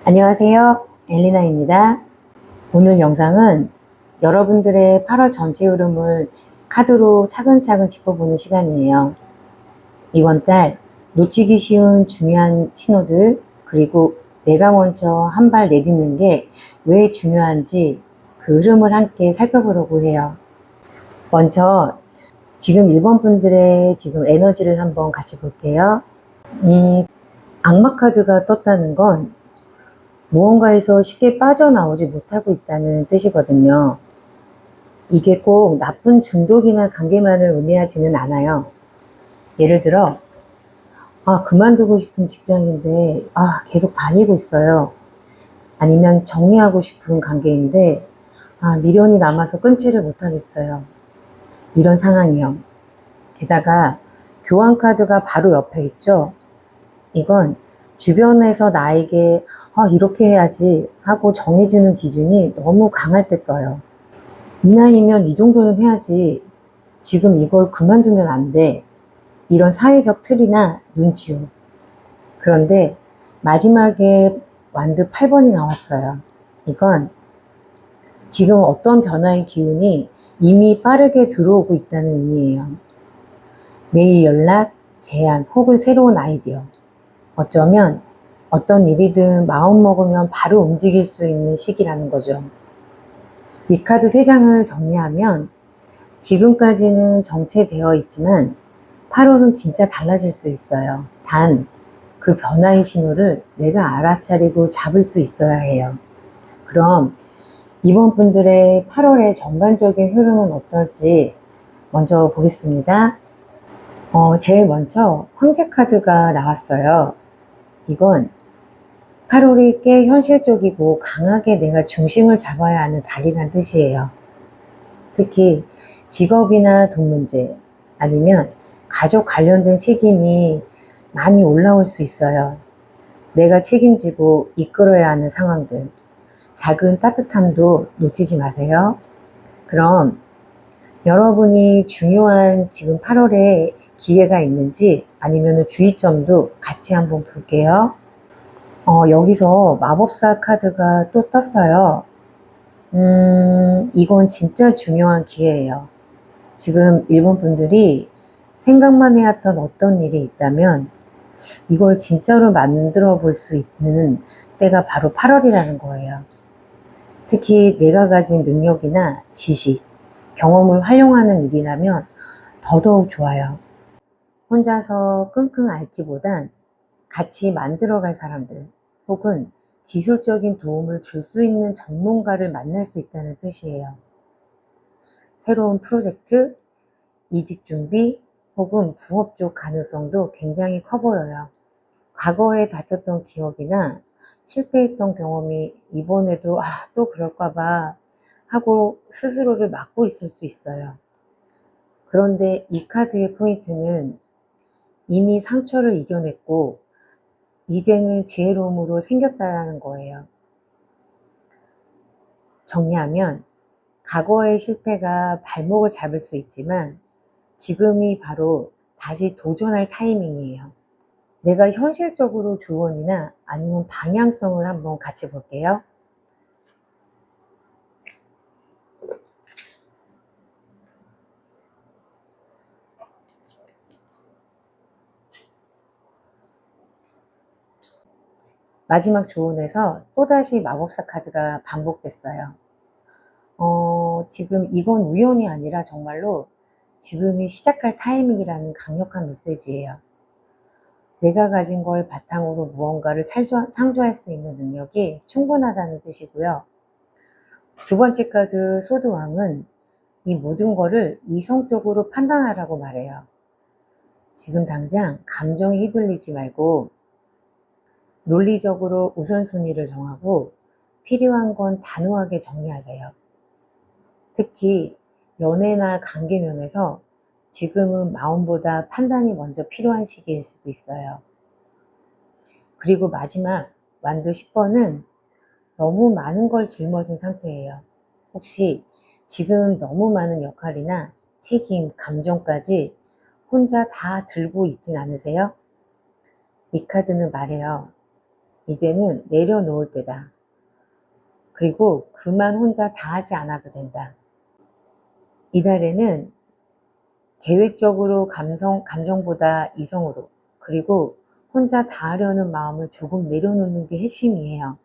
안녕하세요, 엘리나입니다. 오늘 영상은 여러분들의 8월 전체 흐름을 카드로 차근차근 짚어보는 시간이에요. 이번 달 놓치기 쉬운 중요한 신호들, 그리고 내가 먼저 한 발 내딛는 게 왜 중요한지 그 흐름을 함께 살펴보려고 해요. 먼저 지금 1번 분들의 지금 에너지를 한번 같이 볼게요. 악마 카드가 떴다는 건 무언가에서 쉽게 빠져나오지 못하고 있다는 뜻이거든요. 이게 꼭 나쁜 중독이나 관계만을 의미하지는 않아요. 예를 들어, 그만두고 싶은 직장인데, 계속 다니고 있어요. 아니면 정리하고 싶은 관계인데, 미련이 남아서 끊지를 못하겠어요. 이런 상황이요. 게다가 교환 카드가 바로 옆에 있죠. 이건 주변에서 나에게 이렇게 해야지 하고 정해주는 기준이 너무 강할 때 떠요. 이 나이면 이 정도는 해야지, 지금 이걸 그만두면 안 돼, 이런 사회적 틀이나 눈치요. 그런데 마지막에 완드 8번이 나왔어요. 이건 지금 어떤 변화의 기운이 이미 빠르게 들어오고 있다는 의미예요. 매일 연락, 제안 혹은 새로운 아이디어, 어쩌면 어떤 일이든 마음 먹으면 바로 움직일 수 있는 시기라는 거죠. 이 카드 3장을 정리하면 지금까지는 정체되어 있지만 8월은 진짜 달라질 수 있어요. 단 그 변화의 신호를 내가 알아차리고 잡을 수 있어야 해요. 그럼 이번 분들의 8월의 전반적인 흐름은 어떨지 먼저 보겠습니다. 제일 먼저 황제 카드가 나왔어요. 이건 8월이 꽤 현실적이고 강하게 내가 중심을 잡아야 하는 달이란 뜻이에요. 특히 직업이나 돈 문제, 아니면 가족 관련된 책임이 많이 올라올 수 있어요. 내가 책임지고 이끌어야 하는 상황들, 작은 따뜻함도 놓치지 마세요. 그럼 여러분이 중요한 지금 8월에 기회가 있는지 아니면 주의점도 같이 한번 볼게요. 여기서 마법사 카드가 또 떴어요. 이건 진짜 중요한 기회예요. 지금 일본 분들이 생각만 해왔던 어떤 일이 있다면 이걸 진짜로 만들어 볼 수 있는 때가 바로 8월이라는 거예요. 특히 내가 가진 능력이나 지식, 경험을 활용하는 일이라면 더더욱 좋아요. 혼자서 끙끙 앓기보단 같이 만들어갈 사람들, 혹은 기술적인 도움을 줄 수 있는 전문가를 만날 수 있다는 뜻이에요. 새로운 프로젝트, 이직 준비, 혹은 부업 쪽 가능성도 굉장히 커 보여요. 과거에 다쳤던 기억이나 실패했던 경험이 이번에도 또 그럴까봐 하고 스스로를 막고 있을 수 있어요. 그런데 이 카드의 포인트는 이미 상처를 이겨냈고 이제는 지혜로움으로 생겼다는 거예요. 정리하면 과거의 실패가 발목을 잡을 수 있지만 지금이 바로 다시 도전할 타이밍이에요. 내가 현실적으로 조언이나 아니면 방향성을 한번 같이 볼게요. 마지막 조언에서 또다시 마법사 카드가 반복됐어요. 지금 이건 우연이 아니라 정말로 지금이 시작할 타이밍이라는 강력한 메시지예요. 내가 가진 걸 바탕으로 무언가를 창조할 수 있는 능력이 충분하다는 뜻이고요. 두 번째 카드 소드왕은 이 모든 거를 이성적으로 판단하라고 말해요. 지금 당장 감정에 휘둘리지 말고 논리적으로 우선순위를 정하고 필요한 건 단호하게 정리하세요. 특히 연애나 관계 면에서 지금은 마음보다 판단이 먼저 필요한 시기일 수도 있어요. 그리고 마지막 완드 10번은 너무 많은 걸 짊어진 상태예요. 혹시 지금 너무 많은 역할이나 책임, 감정까지 혼자 다 들고 있진 않으세요? 이 카드는 말해요. 이제는 내려놓을 때다. 그리고 그만 혼자 다 하지 않아도 된다. 이달에는 계획적으로 감정보다 이성으로, 그리고 혼자 다 하려는 마음을 조금 내려놓는 게 핵심이에요.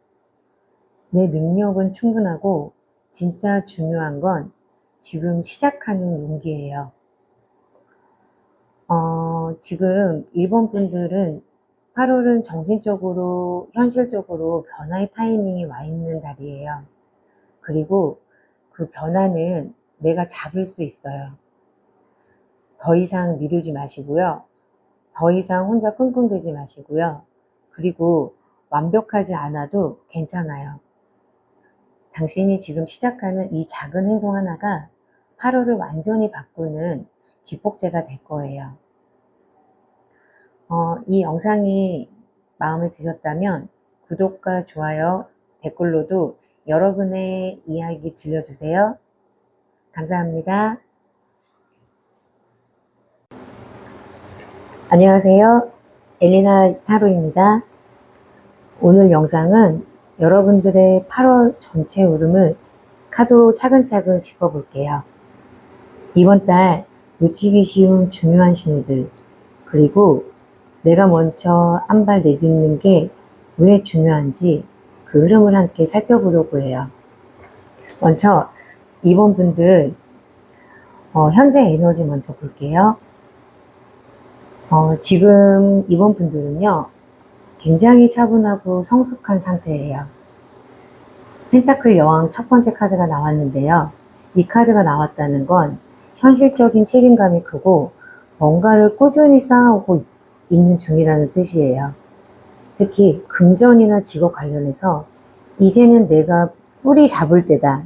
내 능력은 충분하고 진짜 중요한 건 지금 시작하는 용기예요. 지금 1번 분들은 8월은 정신적으로, 현실적으로 변화의 타이밍이 와 있는 달이에요. 그리고 그 변화는 내가 잡을 수 있어요. 더 이상 미루지 마시고요. 더 이상 혼자 끙끙대지 마시고요. 그리고 완벽하지 않아도 괜찮아요. 당신이 지금 시작하는 이 작은 행동 하나가 8월을 완전히 바꾸는 기폭제가 될 거예요. 이 영상이 마음에 드셨다면 구독과 좋아요, 댓글로도 여러분의 이야기 들려주세요. 감사합니다. 안녕하세요. 엘리나 타로입니다. 오늘 영상은 여러분들의 8월 전체 흐름을 카드로 차근차근 짚어볼게요. 이번 달 놓치기 쉬운 중요한 신호들, 그리고 내가 먼저 한 발 내딛는 게 왜 중요한지 그 흐름을 함께 살펴보려고 해요. 먼저 이번 분들 현재 에너지 먼저 볼게요. 지금 이번 분들은요, 굉장히 차분하고 성숙한 상태예요. 펜타클 여왕 첫 번째 카드가 나왔는데요. 이 카드가 나왔다는 건 현실적인 책임감이 크고 뭔가를 꾸준히 쌓아오고 있는 중이라는 뜻이에요. 특히 금전이나 직업 관련해서 이제는 내가 뿌리 잡을 때다.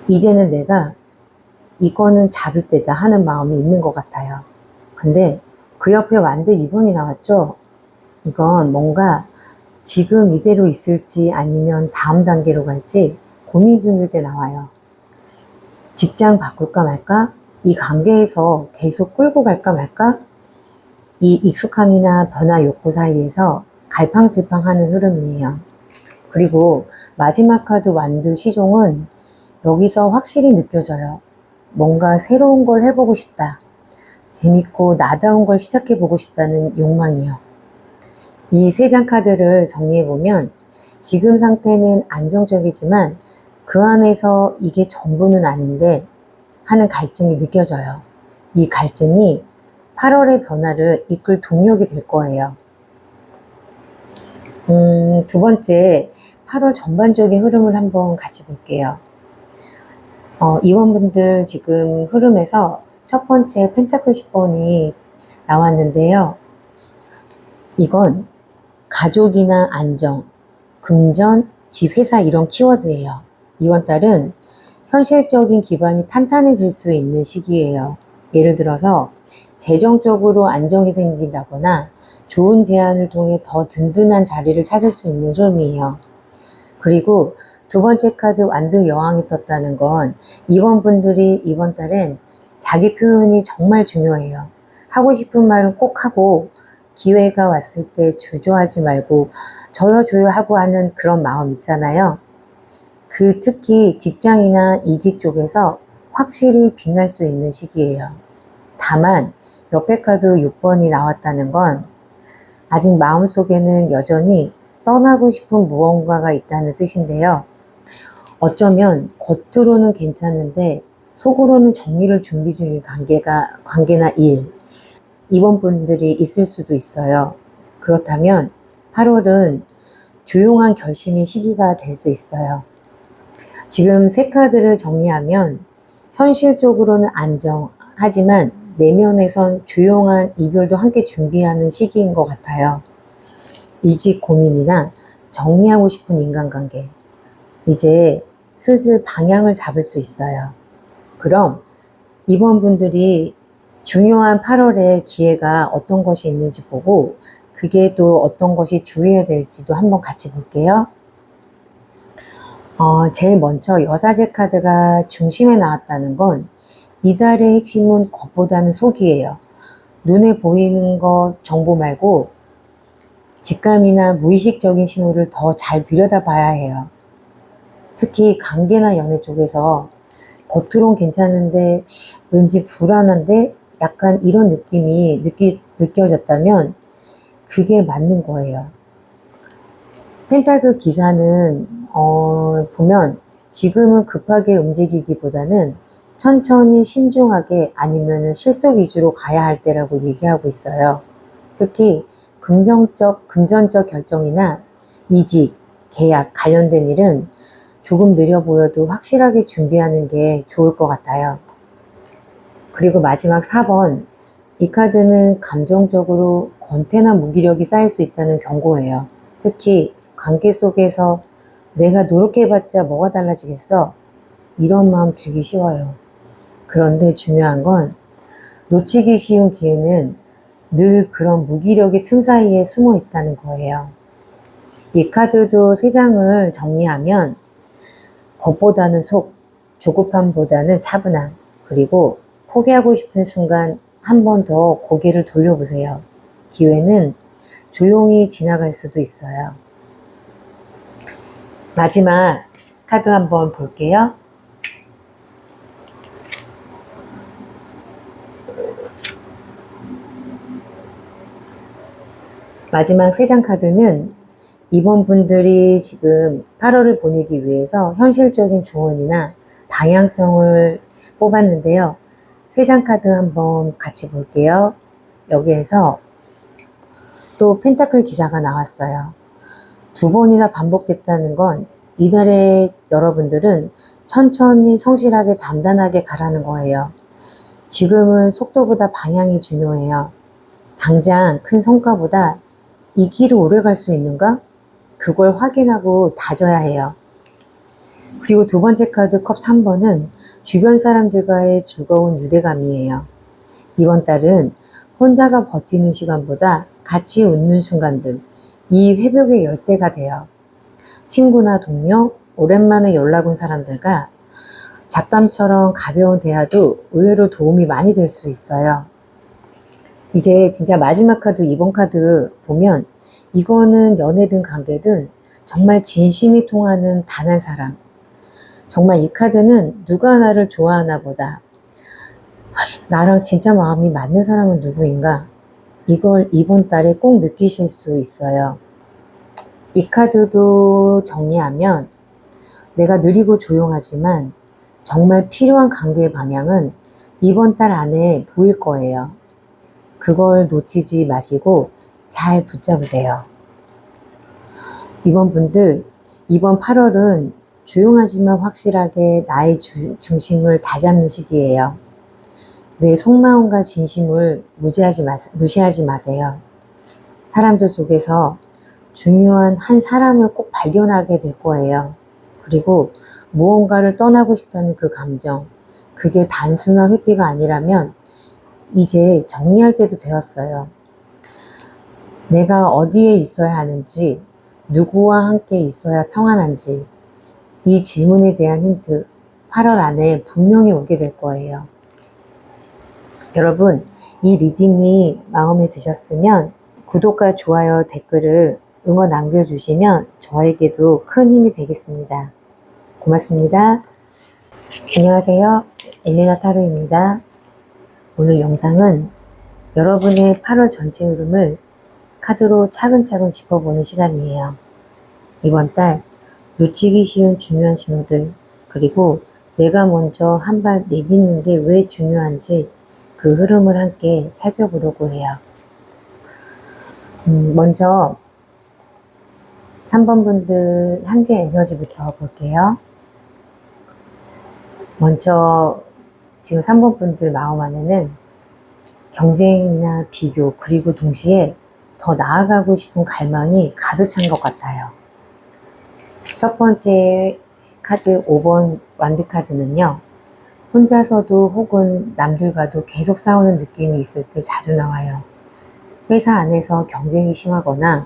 이제는 내가 이거는 잡을 때다 하는 마음이 있는 것 같아요. 근데 그 옆에 완드 2번이 나왔죠? 이건 뭔가 지금 이대로 있을지 아니면 다음 단계로 갈지 고민 중일 때 나와요. 직장 바꿀까 말까? 이 관계에서 계속 끌고 갈까 말까? 이 익숙함이나 변화 욕구 사이에서 갈팡질팡하는 흐름이에요. 그리고 마지막 카드 완드 시종은 여기서 확실히 느껴져요. 뭔가 새로운 걸 해보고 싶다. 재밌고 나다운 걸 시작해보고 싶다는 욕망이요. 이 세 장 카드를 정리해보면 지금 상태는 안정적이지만 그 안에서 이게 전부는 아닌데 하는 갈증이 느껴져요. 이 갈증이 8월의 변화를 이끌 동력이 될 거예요. 두 번째, 8월 전반적인 흐름을 한번 같이 볼게요. 이원분들 지금 흐름에서 첫 번째 펜타클 10번이 나왔는데요. 이건 가족이나 안정, 금전, 집, 회사 이런 키워드예요. 이번 달은 현실적인 기반이 탄탄해질 수 있는 시기예요. 예를 들어서 재정적으로 안정이 생긴다거나 좋은 제안을 통해 더 든든한 자리를 찾을 수 있는 흐름이에요. 그리고 두 번째 카드 완드 여왕이 떴다는 건 이번 분들이 이번 달엔 자기 표현이 정말 중요해요. 하고 싶은 말은 꼭 하고 기회가 왔을 때 주저하지 말고 저요 하고 하는 그런 마음 있잖아요. 그 특히 직장이나 이직 쪽에서 확실히 빛날 수 있는 시기예요. 다만 옆에 카드 6번이 나왔다는 건 아직 마음속에는 여전히 떠나고 싶은 무언가가 있다는 뜻인데요. 어쩌면 겉으로는 괜찮은데 속으로는 정리를 준비 중인 관계나 일, 이번 분들이 있을 수도 있어요. 그렇다면 8월은 조용한 결심의 시기가 될 수 있어요. 지금 세 카드를 정리하면 현실적으로는 안정, 하지만 내면에선 조용한 이별도 함께 준비하는 시기인 것 같아요. 이직 고민이나 정리하고 싶은 인간관계, 이제 슬슬 방향을 잡을 수 있어요. 그럼 이번 분들이 중요한 8월에 기회가 어떤 것이 있는지 보고 그 그게 또 어떤 것이 주의해야 될지도 한번 같이 볼게요. 제일 먼저 여사제 카드가 중심에 나왔다는 건 이달의 핵심은 겉보다는 속이에요. 눈에 보이는 것 정보 말고 직감이나 무의식적인 신호를 더 잘 들여다봐야 해요. 특히 관계나 연애 쪽에서 겉으론 괜찮은데 왠지 불안한데 약간 이런 느낌이 느껴졌다면 그게 맞는 거예요. 펜타클 기사는 보면 지금은 급하게 움직이기보다는 천천히 신중하게 아니면 실속 위주로 가야 할 때라고 얘기하고 있어요. 특히 금전적 결정이나 이직, 계약 관련된 일은 조금 느려 보여도 확실하게 준비하는 게 좋을 것 같아요. 그리고 마지막 4번, 이 카드는 감정적으로 권태나 무기력이 쌓일 수 있다는 경고예요. 특히 관계 속에서 내가 노력해봤자 뭐가 달라지겠어? 이런 마음 들기 쉬워요. 그런데 중요한 건 놓치기 쉬운 기회는 늘 그런 무기력의 틈 사이에 숨어 있다는 거예요. 이 카드도 3장을 정리하면 겉보다는 속, 조급함보다는 차분함, 그리고 포기하고 싶은 순간 한 번 더 고개를 돌려보세요. 기회는 조용히 지나갈 수도 있어요. 마지막 카드 한번 볼게요. 마지막 3장 카드는 이번 분들이 지금 8월을 보내기 위해서 현실적인 조언이나 방향성을 뽑았는데요. 3장 카드 한번 같이 볼게요. 여기에서 또 펜타클 기사가 나왔어요. 2번이나 반복됐다는 건 이달에 여러분들은 천천히 성실하게 단단하게 가라는 거예요. 지금은 속도보다 방향이 중요해요. 당장 큰 성과보다 이 길을 오래 갈 수 있는가? 그걸 확인하고 다져야 해요. 그리고 2번째 카드 컵 3번은 주변 사람들과의 즐거운 유대감이에요. 이번 달은 혼자서 버티는 시간보다 같이 웃는 순간들, 이 회복의 열쇠가 돼요. 친구나 동료, 오랜만에 연락 온 사람들과 잡담처럼 가벼운 대화도 의외로 도움이 많이 될 수 있어요. 이제 진짜 마지막 카드, 이번 카드 보면 이거는 연애든 관계든 정말 진심이 통하는 단 한 사람. 정말 이 카드는 누가 나를 좋아하나 보다. 나랑 진짜 마음이 맞는 사람은 누구인가? 이걸 이번 달에 꼭 느끼실 수 있어요. 이 카드도 정리하면 내가 느리고 조용하지만 정말 필요한 관계의 방향은 이번 달 안에 보일 거예요. 그걸 놓치지 마시고 잘 붙잡으세요. 이번 분들, 이번 8월은 조용하지만 확실하게 나의 중심을 다잡는 시기예요. 내 속마음과 진심을 무시하지 마세요. 사람들 속에서 중요한 한 사람을 꼭 발견하게 될 거예요. 그리고 무언가를 떠나고 싶다는 그 감정, 그게 단순한 회피가 아니라면 이제 정리할 때도 되었어요. 내가 어디에 있어야 하는지, 누구와 함께 있어야 평안한지, 이 질문에 대한 힌트 8월 안에 분명히 오게 될 거예요. 여러분, 이 리딩이 마음에 드셨으면 구독과 좋아요, 댓글을 응원 남겨주시면 저에게도 큰 힘이 되겠습니다. 고맙습니다. 안녕하세요. 엘레나 타로입니다. 오늘 영상은 여러분의 8월 전체 흐름을 카드로 차근차근 짚어보는 시간이에요. 이번 달 놓치기 쉬운 중요한 신호들, 그리고 내가 먼저 한 발 내딛는 게 왜 중요한지 그 흐름을 함께 살펴보려고 해요. 먼저 3번 분들 현재 에너지부터 볼게요. 먼저 지금 3번 분들 마음 안에는 경쟁이나 비교, 그리고 동시에 더 나아가고 싶은 갈망이 가득 찬 것 같아요. 첫 번째 카드 5번 완드 카드는요, 혼자서도 혹은 남들과도 계속 싸우는 느낌이 있을 때 자주 나와요. 회사 안에서 경쟁이 심하거나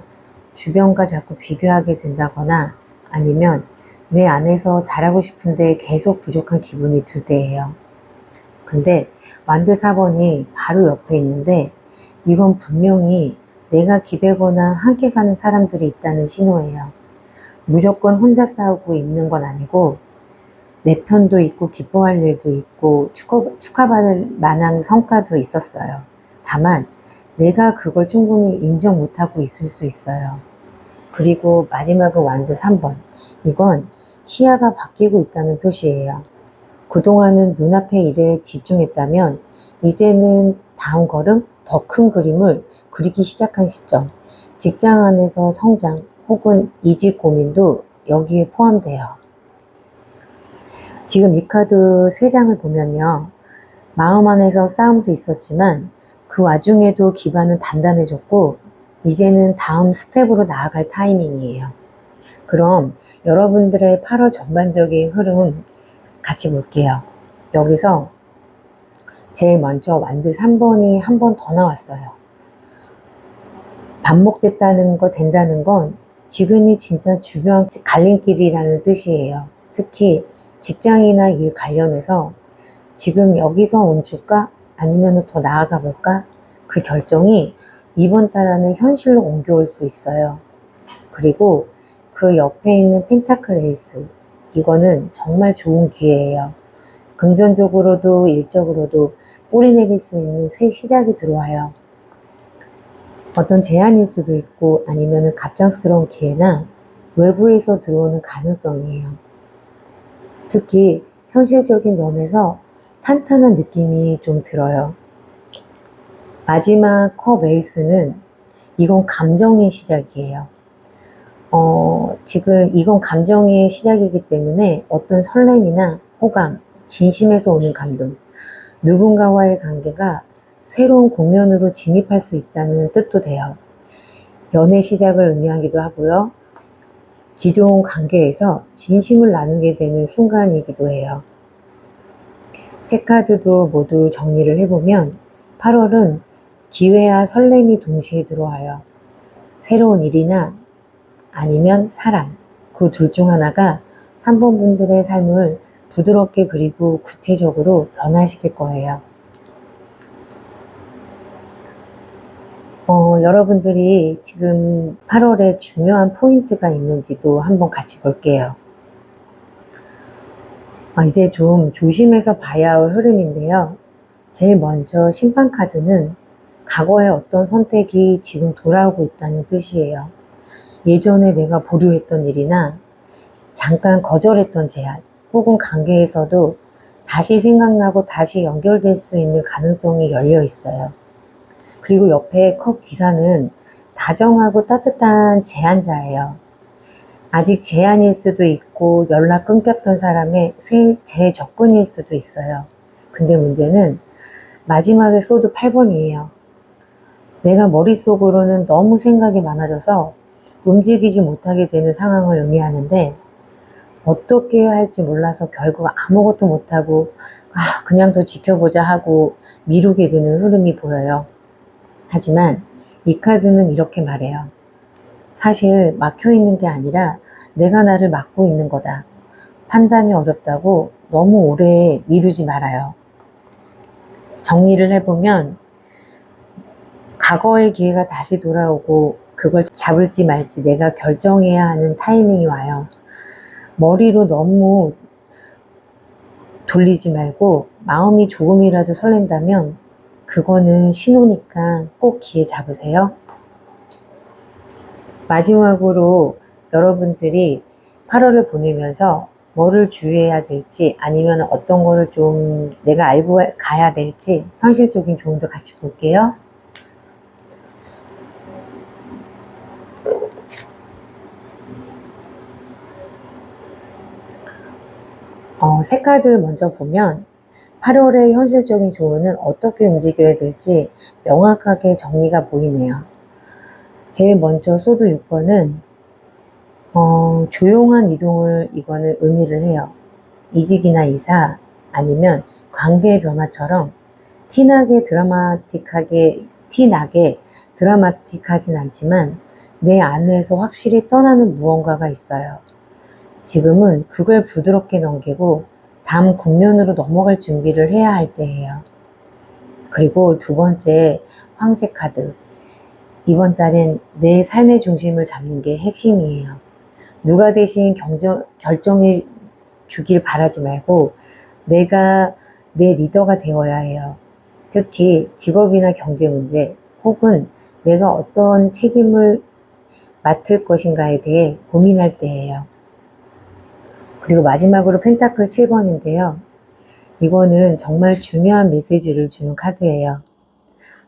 주변과 자꾸 비교하게 된다거나 아니면 내 안에서 잘하고 싶은데 계속 부족한 기분이 들 때예요. 근데 완드 4번이 바로 옆에 있는데 이건 분명히 내가 기대거나 함께 가는 사람들이 있다는 신호예요. 무조건 혼자 싸우고 있는 건 아니고 내 편도 있고 기뻐할 일도 있고 축하받을 만한 성과도 있었어요. 다만 내가 그걸 충분히 인정 못하고 있을 수 있어요. 그리고 마지막은 완드 3번. 이건 시야가 바뀌고 있다는 표시예요. 그동안은 눈앞의 일에 집중했다면 이제는 다음 걸음, 더 큰 그림을 그리기 시작한 시점. 직장 안에서 성장 혹은 이직 고민도 여기에 포함돼요. 지금 이 카드 3장을 보면요. 마음 안에서 싸움도 있었지만 그 와중에도 기반은 단단해졌고 이제는 다음 스텝으로 나아갈 타이밍이에요. 그럼 여러분들의 8월 전반적인 흐름 같이 볼게요. 여기서 제일 먼저 완드 3번이 한 번 더 나왔어요. 반복됐다는 거, 된다는 건 지금이 진짜 중요한 갈림길이라는 뜻이에요. 특히 직장이나 일 관련해서 지금 여기서 멈출까? 아니면 더 나아가 볼까? 그 결정이 이번 달 안에 현실로 옮겨올 수 있어요. 그리고 그 옆에 있는 펜타클 에이스, 이거는 정말 좋은 기회예요. 금전적으로도 일적으로도 뿌리 내릴 수 있는 새 시작이 들어와요. 어떤 제안일 수도 있고 아니면 갑작스러운 기회나 외부에서 들어오는 가능성이에요. 특히 현실적인 면에서 탄탄한 느낌이 좀 들어요. 마지막 컵 에이스는 이건 감정의 시작이에요. 지금 이건 감정의 시작이기 때문에 어떤 설렘이나 호감, 진심에서 오는 감동, 누군가와의 관계가 새로운 국면으로 진입할 수 있다는 뜻도 돼요. 연애 시작을 의미하기도 하고요. 기존 관계에서 진심을 나누게 되는 순간이기도 해요. 세 카드도 모두 정리를 해보면 8월은 기회와 설렘이 동시에 들어와요. 새로운 일이나 아니면 사람, 그 둘 중 하나가 3번 분들의 삶을 부드럽게 그리고 구체적으로 변화시킬 거예요. 여러분들이 지금 8월에 중요한 포인트가 있는지도 한번 같이 볼게요. 이제 좀 조심해서 봐야 할 흐름인데요. 제일 먼저 심판 카드는 과거의 어떤 선택이 지금 돌아오고 있다는 뜻이에요. 예전에 내가 보류했던 일이나 잠깐 거절했던 제안 혹은 관계에서도 다시 생각나고 다시 연결될 수 있는 가능성이 열려 있어요. 그리고 옆에 컵 기사는 다정하고 따뜻한 제안자예요. 아직 제안일 수도 있고 연락 끊겼던 사람의 재접근일 수도 있어요. 근데 문제는 마지막에 소드 8번이에요. 내가 머릿속으로는 너무 생각이 많아져서 움직이지 못하게 되는 상황을 의미하는데 어떻게 해야 할지 몰라서 결국 아무것도 못하고 그냥 더 지켜보자 하고 미루게 되는 흐름이 보여요. 하지만 이 카드는 이렇게 말해요. 사실 막혀 있는 게 아니라 내가 나를 막고 있는 거다. 판단이 어렵다고 너무 오래 미루지 말아요. 정리를 해보면 과거의 기회가 다시 돌아오고 그걸 잡을지 말지 내가 결정해야 하는 타이밍이 와요. 머리로 너무 돌리지 말고 마음이 조금이라도 설렌다면 그거는 신호니까 꼭 기회 잡으세요. 마지막으로 여러분들이 8월을 보내면서 뭐를 주의해야 될지 아니면 어떤 거를 좀 내가 알고 가야 될지 현실적인 조언도 같이 볼게요. 세 카드 먼저 보면 8월의 현실적인 조언은 어떻게 움직여야 될지 명확하게 정리가 보이네요. 제일 먼저 소드 6번은 조용한 이동을 이거는 의미를 해요. 이직이나 이사 아니면 관계의 변화처럼 티나게 드라마틱하게 티나게 드라마틱하진 않지만 내 안에서 확실히 떠나는 무언가가 있어요. 지금은 그걸 부드럽게 넘기고 다음 국면으로 넘어갈 준비를 해야 할 때예요. 그리고 두 번째, 황제 카드. 이번 달엔 내 삶의 중심을 잡는 게 핵심이에요. 누가 대신 결정해 주길 바라지 말고 내가 내 리더가 되어야 해요. 특히 직업이나 경제 문제 혹은 내가 어떤 책임을 맡을 것인가에 대해 고민할 때예요. 그리고 마지막으로 펜타클 7번인데요. 이거는 정말 중요한 메시지를 주는 카드예요.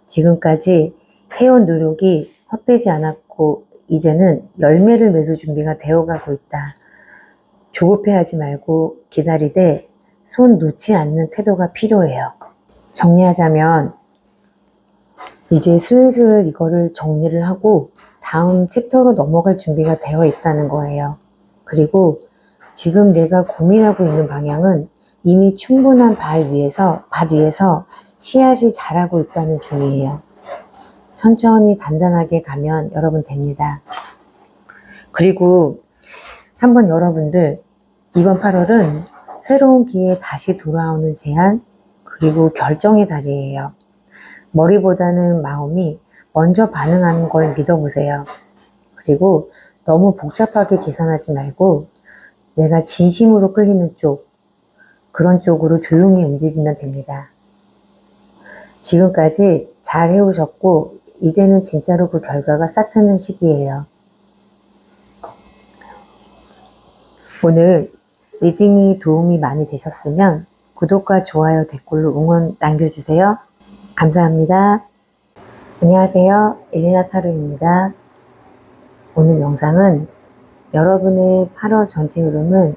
지금까지 해온 노력이 헛되지 않았고 이제는 열매를 맺을 준비가 되어가고 있다. 조급해하지 말고 기다리되 손 놓지 않는 태도가 필요해요. 정리하자면 이제 슬슬 이거를 정리를 하고 다음 챕터로 넘어갈 준비가 되어 있다는 거예요. 그리고 지금 내가 고민하고 있는 방향은 이미 충분한 밭 위에서 씨앗이 자라고 있다는 중이에요. 천천히 단단하게 가면 여러분 됩니다. 그리고 3번 여러분들, 이번 8월은 새로운 기회에 다시 돌아오는 제안 그리고 결정의 달이에요. 머리보다는 마음이 먼저 반응하는 걸 믿어보세요. 그리고 너무 복잡하게 계산하지 말고 내가 진심으로 끌리는 쪽, 그런 쪽으로 조용히 움직이면 됩니다. 지금까지 잘 해오셨고 이제는 진짜로 그 결과가 싹트는 시기예요. 오늘 리딩이 도움이 많이 되셨으면 구독과 좋아요, 댓글로 응원 남겨주세요. 감사합니다. 안녕하세요. 엘레나 타로입니다. 오늘 영상은 여러분의 8월 전체 흐름을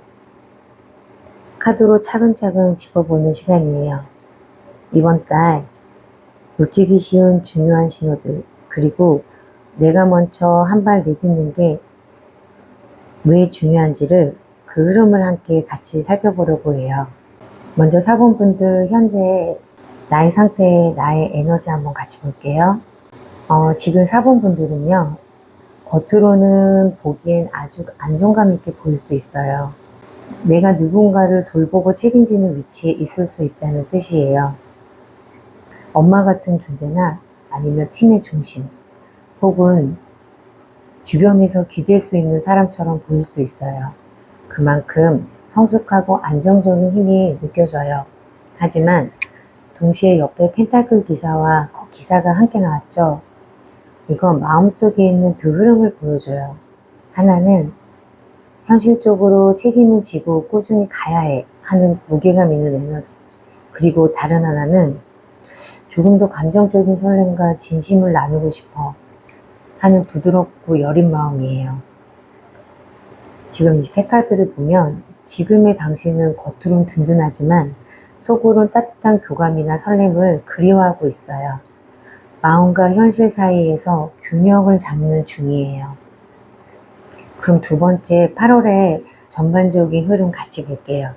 카드로 차근차근 짚어보는 시간이에요. 이번 달 놓치기 쉬운 중요한 신호들, 그리고 내가 먼저 한 발 내딛는 게 왜 중요한지를 그 흐름을 함께 같이 살펴보려고 해요. 먼저 4번 분들 현재 나의 상태, 나의 에너지 한번 같이 볼게요. 지금 4번 분들은요, 겉으로는 보기엔 아주 안정감 있게 보일 수 있어요. 내가 누군가를 돌보고 책임지는 위치에 있을 수 있다는 뜻이에요. 엄마 같은 존재나 아니면 팀의 중심, 혹은 주변에서 기댈 수 있는 사람처럼 보일 수 있어요. 그만큼 성숙하고 안정적인 힘이 느껴져요. 하지만 동시에 옆에 펜타클 기사와 기사가 함께 나왔죠. 이건 마음속에 있는 두 흐름을 보여줘요. 하나는 현실적으로 책임을 지고 꾸준히 가야 해 하는 무게감 있는 에너지, 그리고 다른 하나는 조금 더 감정적인 설렘과 진심을 나누고 싶어 하는 부드럽고 여린 마음이에요. 지금 이 세 카드를 보면 지금의 당신은 겉으론 든든하지만 속으론 따뜻한 교감이나 설렘을 그리워하고 있어요. 마음과 현실 사이에서 균형을 잡는 중이에요. 그럼 두 번째 8월의 전반적인 흐름 같이 볼게요.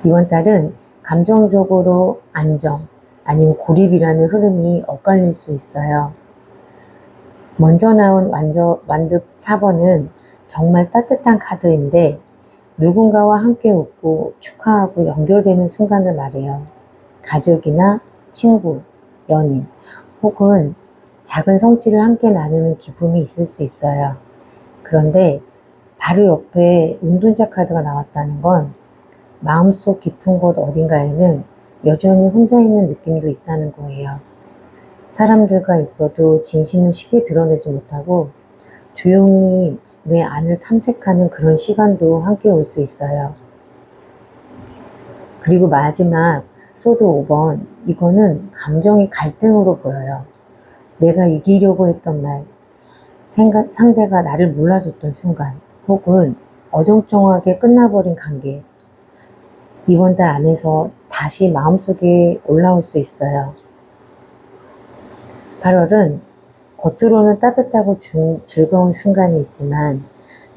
이번 달은 감정적으로 안정 아니면 고립이라는 흐름이 엇갈릴 수 있어요. 먼저 나온 완득 4번은 정말 따뜻한 카드인데 누군가와 함께 웃고 축하하고 연결되는 순간을 말해요. 가족이나 친구, 연인 혹은 작은 성취를 함께 나누는 기쁨이 있을 수 있어요. 그런데 바로 옆에 운둔자 카드가 나왔다는 건 마음속 깊은 곳 어딘가에는 여전히 혼자 있는 느낌도 있다는 거예요. 사람들과 있어도 진심을 쉽게 드러내지 못하고 조용히 내 안을 탐색하는 그런 시간도 함께 올 수 있어요. 그리고 마지막 소드 5번, 이거는 감정의 갈등으로 보여요. 내가 이기려고 했던 말, 상대가 나를 몰라줬던 순간, 혹은 어정쩡하게 끝나버린 관계, 이번 달 안에서 다시 마음속에 올라올 수 있어요. 8월은 겉으로는 따뜻하고 즐거운 순간이 있지만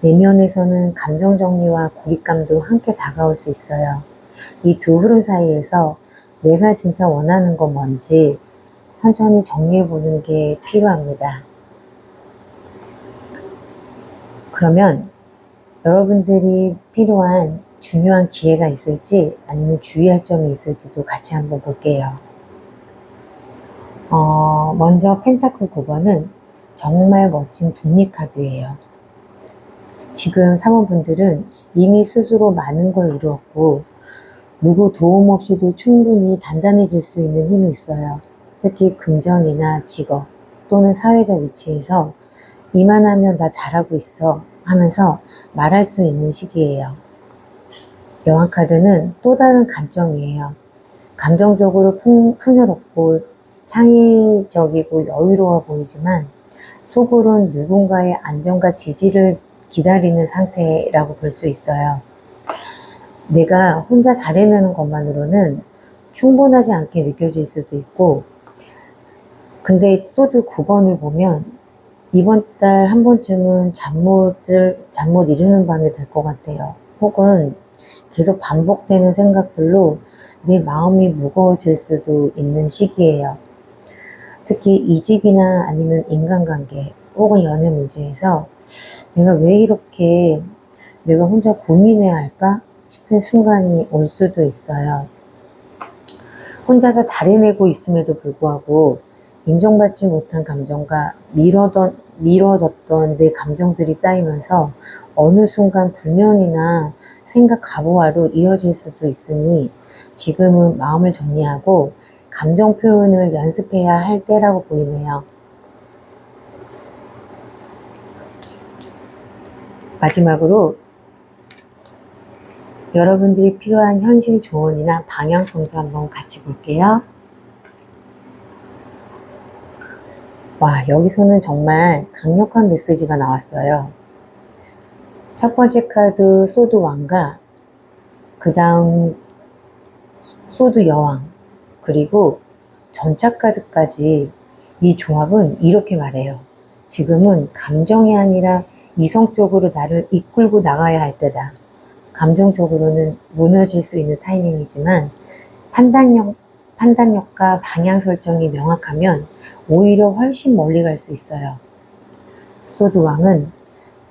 내면에서는 감정 정리와 고립감도 함께 다가올 수 있어요. 이 두 흐름 사이에서 내가 진짜 원하는 건 뭔지, 천천히 정리해 보는 게 필요합니다. 그러면 여러분들이 필요한 중요한 기회가 있을지 아니면 주의할 점이 있을지도 같이 한번 볼게요. 먼저 펜타클 9번은 정말 멋진 독립카드예요. 지금 사모분들은 이미 스스로 많은 걸 이루었고 누구 도움 없이도 충분히 단단해질 수 있는 힘이 있어요. 특히 금전이나 직업 또는 사회적 위치에서 이만하면 나 잘하고 있어 하면서 말할 수 있는 시기예요. 여왕카드는 또 다른 관점이에요. 감정적으로 풍요롭고 창의적이고 여유로워 보이지만 속으론 누군가의 안정과 지지를 기다리는 상태라고 볼 수 있어요. 내가 혼자 잘해내는 것만으로는 충분하지 않게 느껴질 수도 있고, 근데 소드 9번을 보면 이번 달 한 번쯤은 잠 못 이루는 밤이 될 것 같아요. 혹은 계속 반복되는 생각들로 내 마음이 무거워질 수도 있는 시기예요. 특히 이직이나 아니면 인간관계 혹은 연애 문제에서 내가 왜 이렇게 내가 혼자 고민해야 할까 싶은 순간이 올 수도 있어요. 혼자서 잘해내고 있음에도 불구하고 인정받지 못한 감정과 미뤄뒀던 내 감정들이 쌓이면서 어느 순간 불면이나 생각 과부하로 이어질 수도 있으니 지금은 마음을 정리하고 감정 표현을 연습해야 할 때라고 보이네요. 마지막으로 여러분들이 필요한 현실 조언이나 방향성도 한번 같이 볼게요. 와, 여기서는 정말 강력한 메시지가 나왔어요. 첫 번째 카드 소드 왕과 그 다음 소드 여왕 그리고 전차 카드까지 이 조합은 이렇게 말해요. 지금은 감정이 아니라 이성적으로 나를 이끌고 나가야 할 때다. 감정적으로는 무너질 수 있는 타이밍이지만 판단력과 방향 설정이 명확하면 오히려 훨씬 멀리 갈 수 있어요. 소드 왕은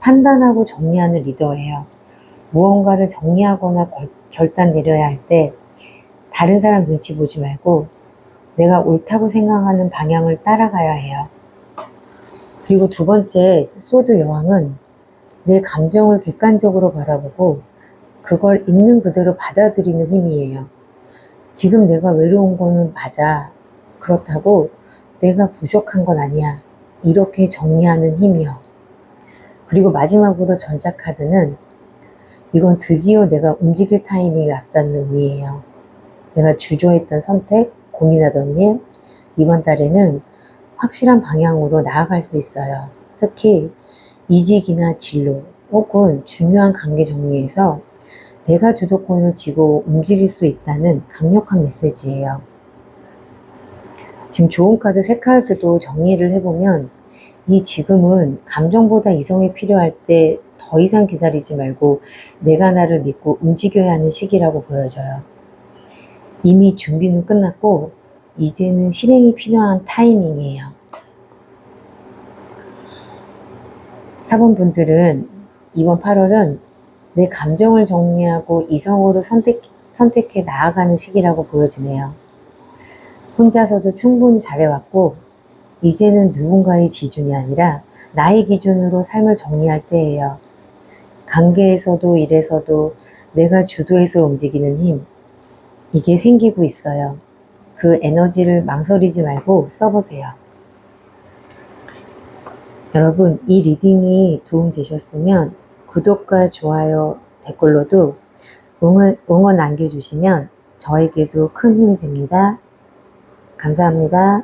판단하고 정리하는 리더예요. 무언가를 정리하거나 결단 내려야 할 때 다른 사람 눈치 보지 말고 내가 옳다고 생각하는 방향을 따라가야 해요. 그리고 두 번째 소드 여왕은 내 감정을 객관적으로 바라보고 그걸 있는 그대로 받아들이는 힘이에요. 지금 내가 외로운 거는 맞아. 그렇다고 내가 부족한 건 아니야. 이렇게 정리하는 힘이요. 그리고 마지막으로 전자카드는 이건 드디어 내가 움직일 타이밍이 왔다는 의미예요. 내가 주저했던 선택, 고민하던 일, 이번 달에는 확실한 방향으로 나아갈 수 있어요. 특히 이직이나 진로 혹은 중요한 관계 정리에서 내가 주도권을 쥐고 움직일 수 있다는 강력한 메시지예요. 지금 좋은 카드 3카드도 정리를 해보면 이 지금은 감정보다 이성이 필요할 때 더 이상 기다리지 말고 내가 나를 믿고 움직여야 하는 시기라고 보여져요. 이미 준비는 끝났고 이제는 실행이 필요한 타이밍이에요. 4번 분들은 이번 8월은 내 감정을 정리하고 이성으로 선택해 나아가는 시기라고 보여지네요. 혼자서도 충분히 잘해왔고 이제는 누군가의 기준이 아니라 나의 기준으로 삶을 정리할 때예요. 관계에서도 일에서도 내가 주도해서 움직이는 힘, 이게 생기고 있어요. 그 에너지를 망설이지 말고 써보세요. 여러분, 이 리딩이 도움되셨으면 구독과 좋아요, 댓글로도 응원 남겨주시면 저에게도 큰 힘이 됩니다. 감사합니다.